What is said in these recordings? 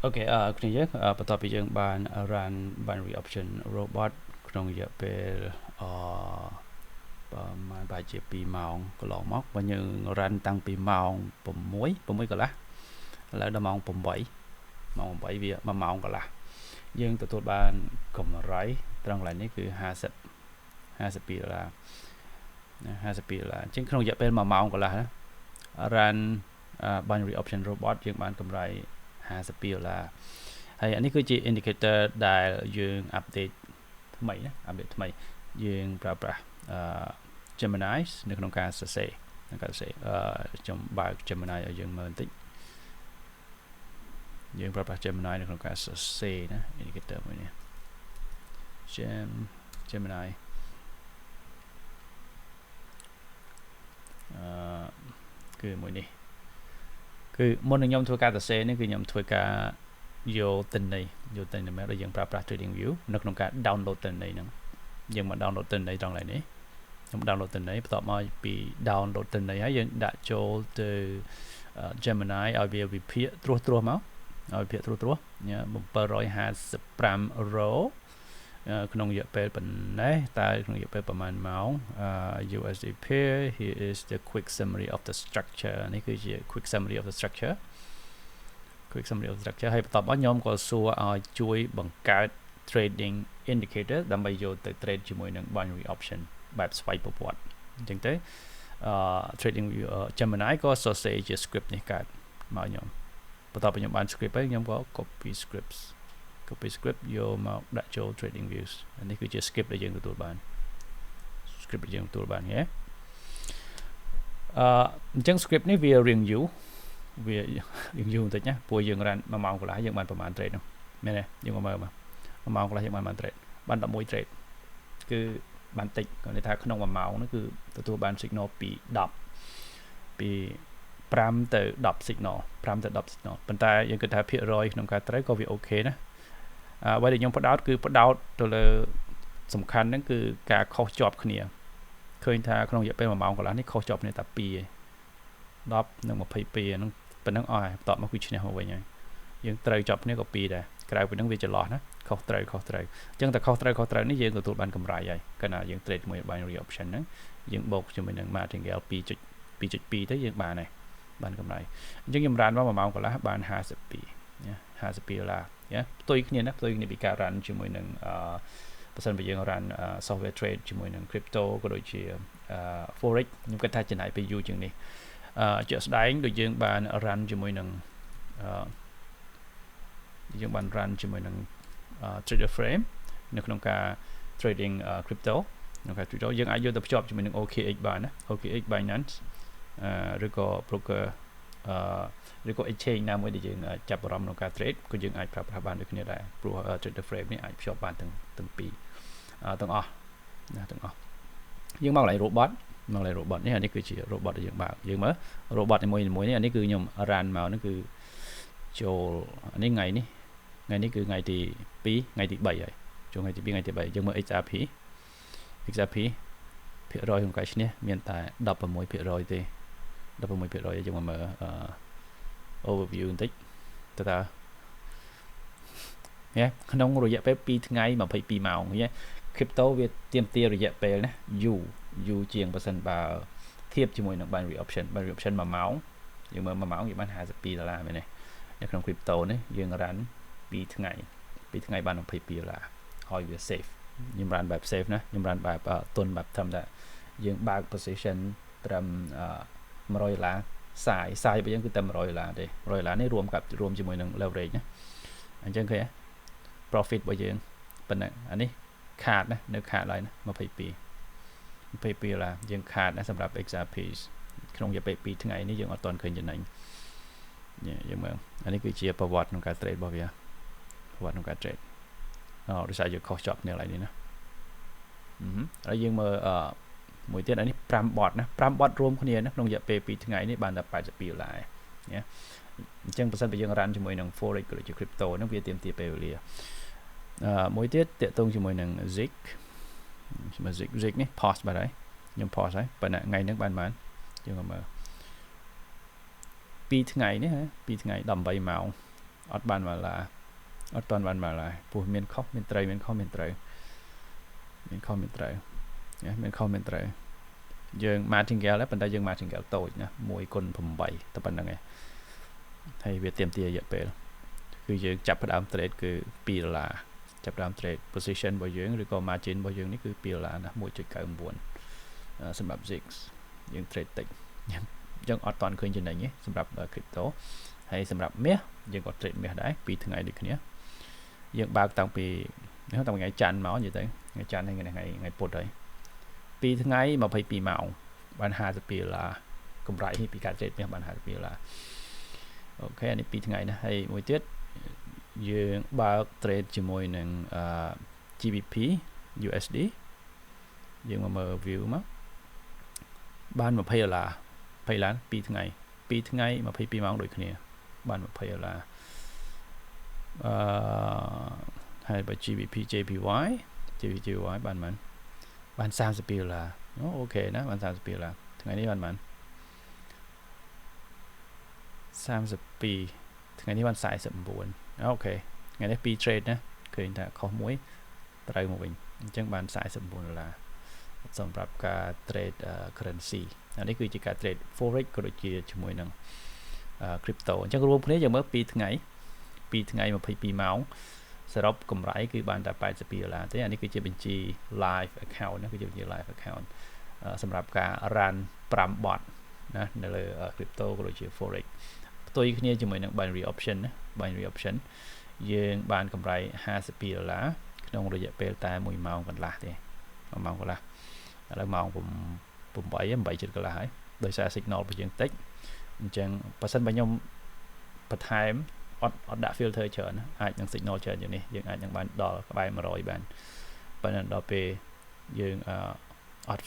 Ok,គ្នាយើងបន្ទាប់ពីយើងបាន run binary option robot ក្នុងរយៈពេលប្រហែលប្រហែលជា2ម៉ោងកន្លងមកបើយើង run តាំងពីម៉ោង6កន្លះឥឡូវដល់ម៉ោង8វា1ម៉ោងកន្លះយើងទទួលបានកម្រៃត្រង់កន្លែងនេះគឺ$52ណា$52អញ្ចឹងក្នុងរយៈពេល1ម៉ោងកន្លះ run binary option robot យើងបានកម្រៃ$52ហើយអានេះគឺជា indicator ដែលយើង update ថ្មីណាupdate ថ្មីយើងប្រើប្រាស់ Gemini នៅក្នុងការសរសេរខ្ញុំបើក Gemini ឲ្យយើងមើលបន្តិចយើងប្រើប្រាស់ Gemini នៅក្នុងការសរសេរណា indicator មួយនេះ Gemini គឺមួយនេះគឺមុននឹងខ្ញុំធ្វើការសរសេរនេះគឺខ្ញុំធ្វើការយកទិន្នន័យមកដែលយើងប្រើប្រាស់ Trading View នៅក្នុងការ download ទិន្នន័យហ្នឹងយើងមក download ទិន្នន័យត្រង់ឡើយនេះខ្ញុំ download ទិន្នន័យបន្ទាប់មកពី download ទិន្នន័យហើយយើងដាក់ចូលទៅ Gemini ឲ្យវាវិភាគត្រួសមកឲ្យវិភាគត្រួស755 row ក្នុងរយៈពេលប៉ុណ្ណេះតើក្នុងរយៈពេលប្រហែលម៉ោង USD pair here is the quick summary of the structure នេះគឺជា quick summary of the structure ហើយបន្ទាប់មកខ្ញុំក៏សួរឲ្យជួយបង្កើត trading indicator ដើម្បីយកទៅ trade ជាមួយនឹង binary option បែបស្វ័យប្រវត្តិអញ្ចឹងទៅtrading view Gemini ក៏សរសេរជា script នេះកើតមកខ្ញុំបន្ទាប់ពីខ្ញុំបាន script ហើយខ្ញុំក៏ copy script យកមកដាក់ចូល trading views នេះគឺជា script ដែលយើងទទួលបានហ៎អញ្ចឹង script នេះវារៀងយូរបន្តិចណាព្រោះយើង run 1ម៉ោងកន្លះយើងបានប្រហែល trade នោះមែនទេយើងមកមើលមក1ម៉ោងកន្លះយើងបាន trade បាន11 trade គឺបានតិចគាត់និយាយថាក្នុង1ម៉ោងនោះគឺទទួលបាន signal ពី5ទៅ10 signal ប៉ុន្តែយើងគិតថាភាគរយក្នុងការត្រូវក៏វាអូខេណាអ្វីដែលខ្ញុំផ្ដោតទៅលើសំខាន់ហ្នឹងគឺការខុសជាប់គ្នាឃើញថាក្នុងរយៈពេល1ម៉ោងកន្លះនេះខុសជាប់គ្នាតែ2ឯង10និង22ហ្នឹងប៉ុណ្ណឹងអស់ហើយបន្ទាប់មកគឺឈ្នះមកវិញហើយយើងត្រូវជាប់គ្នាក៏2ដែរក្រៅពីហ្នឹងវាចន្លោះណាខុសត្រូវអញ្ចឹងតែខុសត្រូវនេះយើងទទួលបានកម្រៃហើយកាលណាយើង trade ជាមួយ binary option ហ្នឹងយើងបូកជាមួយនឹង martingale 2.2 ទៅយើងបានហើយបានកម្រៃអញ្ចឹងខ្ញុំ run មក1ម៉ោងកន្លះបាន$52ណា$52ផ្ទុយគ្នាពីការ run ជាមួយនឹងបើសិនបើយើង run software trade ជាមួយនឹង crypto ក៏ដូចជា forex ខ្ញុំគិតថាចំណាយពេលយូរជាងនេះជាក់ស្ដែងដូចយើងបាន run ជាមួយនឹងtrader frame នៅក្នុងការ trading crypto យើងអាចយកទៅភ្ជាប់ជាមួយនឹង OKX បានណា OKX Binance ឬក៏ broker ឬក៏ exchange ណាមួយដែលយើងចាប់អារម្មណ៍ក្នុងការ trade ក៏យើងអាចប្រើប្រាស់បានដូចគ្នាដែរព្រោះ trader frame នេះអាចភ្ជាប់បានទាំងពីរទាំងអស់យើងមកកន្លែង robot នេះអានេះគឺជា robot ដែលយើងបើកយើងមើល robot នីមួយនេះអានេះគឺខ្ញុំ run មកនេះគឺចូលអានេះថ្ងៃនេះគឺថ្ងៃទី2ថ្ងៃទី3ហើយចូលថ្ងៃទី2ថ្ងៃទី3យើងមើល XRP ភាគរយក្នុងការឈ្នះមានតែ 16% ទេ 16% យើងមកមើលoverview បន្តិចតើក្នុងរយៈពេល2ថ្ងៃ22ម៉ោងឃើញ crypto វាទាមទាររយៈពេលណាយូរជាងបើសិនបើធៀបជាមួយនឹង binary option 1ម៉ោងយើងមើល1ម៉ោងយើងបាន$52មែនទេនៅក្នុង crypto នេះយើង run 2ថ្ងៃបាន$22ឲ្យវា safe ខ្ញុំ run បែប safe ណាខ្ញុំ run បែបទុនបែបធម្មតាយើងបើក position ត្រឹម$100សាយរបស់យើងគឺតែ$100ទេ$100នេះរួមជាមួយនឹង leverage ណាអញ្ចឹងឃើញ profit របស់យើងប៉ុណ្ណឹងអានេះខាតណានៅខាតឡើយណា$22យើងខាតណាសម្រាប់ XRP ក្នុងរយៈពេល2ថ្ងៃនេះយើងអត់ទាន់ឃើញចំណេញយើងមើលអានេះគឺជាប្រវត្តិក្នុងការ trade របស់វាដោយសារយើងខុសជាប់គ្នាឡើយនេះណាហើយយើងមើលមួយទៀតអានេះ5 bot ណា5 bot រួមគ្នាណាក្នុងរយៈពេល2ថ្ងៃនេះបានតែ$82ណាអញ្ចឹងបើសិនបើយើង run ជាមួយនឹង forex ក៏ដូចជា crypto ហ្នឹងវាទាមទារពេលវេលាមួយទៀតតាក់ទងជាមួយនឹង Zik នេះ pause បាទហើយខ្ញុំ pause ហើយប៉ុន្តែថ្ងៃហ្នឹងបានយើងមើល2ថ្ងៃនេះ2ថ្ងៃ18ម៉ោង អត់បានមកឡាអត់តាន់បានមកឡាព្រោះមានខុសមានត្រូវមានខុសមានត្រូវមានខុសមានត្រូវមានខុសមានត្រូវយើង martingale ដែរប៉ុន្តែយើង martingale តូចណា1 គុណ 8 តែប៉ុណ្្នឹងឯងហើយវាទាមទាររយៈពេលគឺយើងចាប់ផ្ដើម trade គឺ$2ចាប់ផ្ដើម trade position របស់យើងឬក៏ margin របស់យើងនេះគឺ$2ណា 1.99 សម្រាប់ Zix យើង trade តិចយើងអត់តាន់ឃើញចំណេញទេសម្រាប់ crypto ហើយសម្រាប់មាសយើងក៏ trade មាសដែរ2ថ្ងៃដូចគ្នាយើងបើកតាំងពីថ្ងៃច័ន្ទមកនិយាយទៅថ្ងៃច័ន្ទហើយថ្ងៃពុធហើយ2ថ្ងៃ22ម៉ោងបាន$52កម្រៃពីការ trade មាសបាន$52អូខេអានេះ2ថ្ងៃណាហើយមួយទៀតយើងបើក trade ជាមួយនឹងGBP USD យើងមកមើល view មកបាន$20 $20 2ថ្ងៃ2ថ្ងៃ22ម៉ោងដូចគ្នាបាន$20ហើយបើ GBP JPY បាន$32អូខេណាបាន$32ថ្ងៃនេះបាន32ថ្ងៃនេះបាន49អូខេថ្ងៃនេះ2 trade ណាឃើញថាខុសមួយត្រូវមកវិញអញ្ចឹងបាន$49សម្រាប់ការ trade currency អានេះគឺជាការ trade forex ក៏ដូចជាជាមួយនឹង crypto អញ្ចឹងរួមគ្នាយើងមើល2ថ្ងៃ22ម៉ោងសរុបកម្រៃគឺបានតែ$82ទេអានេះគឺជាបញ្ជី live account ណាគឺជាបញ្ជី live account សម្រាប់ការ run 5 bot ណានៅលើ crypto ក៏ដូចជា forex ផ្ទុយគ្នាជាមួយនឹង binary option ណា binary option យើងបានកម្រៃ$52ក្នុងរយៈពេលតែ1ម៉ោងកន្លះទេ1ម៉ោងកន្លះឥឡូវម៉ោង8 ជិតកន្លះហើយដោយសារ signal របស់យើងតិចអញ្ចឹងបើសិនបើខ្ញុំបន្ថែមអត់ដាក់ filter ច្រើនអាចនឹង signal ច្រើនជាងនេះយើងអាចនឹងបានដល់ក្បែរ100បានប៉ុន្តែដល់ពេលយើងអត់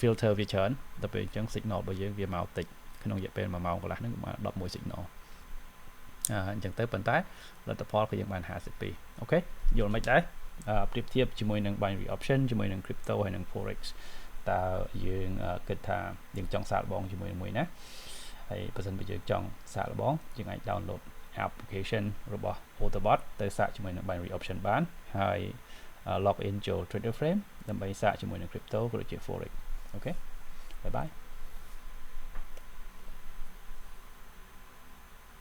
filter វាច្រើនដល់ពេលអញ្ចឹង signal របស់យើងវាមកតិចក្នុងរយៈពេល1ម៉ោងកន្លះហ្នឹងបាន11 signal អញ្ចឹងទៅប៉ុន្តែលទ្ធផលគឺយើងបាន52អូខេយល់មិនដែរប្រៀបធៀបជាមួយនឹង binary option ជាមួយនឹង crypto ហើយនឹង forex តើយើងគិតថាយើងចង់សាកល្បងជាមួយមួយណាហើយបើសិនបើយើងចង់សាកល្បងយើងអាច download application របស់ Autobot ទៅសាកជាមួយនឹង binary option បានហើយ log in ចូល Trader Frame ដើម្បីសាកជាមួយនឹង crypto ក៏ដូចជា forex អូខេបាយបាយ